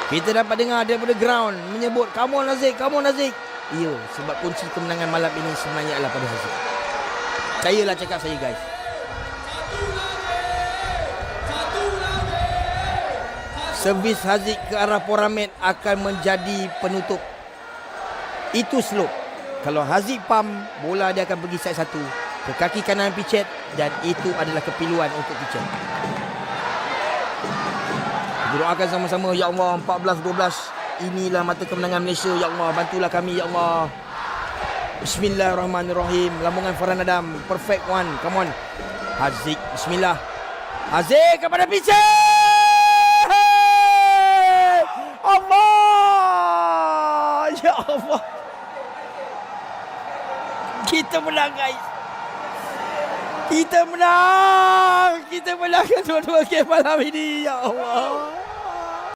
Kita dapat dengar daripada ground menyebut, come on Haziq, come on Haziq. Ya, sebab kunci kemenangan malam ini sebenarnya adalah pada Haziq. Percayalah cakap saya guys. Servis Haziq ke arah Poramed akan menjadi penutup. Itu slope. Kalau Haziq pump, bola dia akan pergi side satu ke kaki kanan Pichet dan itu adalah kepiluan untuk Pichet. Kita doakan sama-sama, ya Allah, 14-12. Inilah mata kemenangan Malaysia, ya Allah, bantulah kami, ya Allah. Bismillahirrahmanirrahim. Lambungan Farhan Adam, perfect one. Come on Haziq, bismillah. Haziq kepada Pichet. Allah, ya Allah, kita menang guys. Kita menang. Kita menangkan dua-dua game malam ini, ya Allah.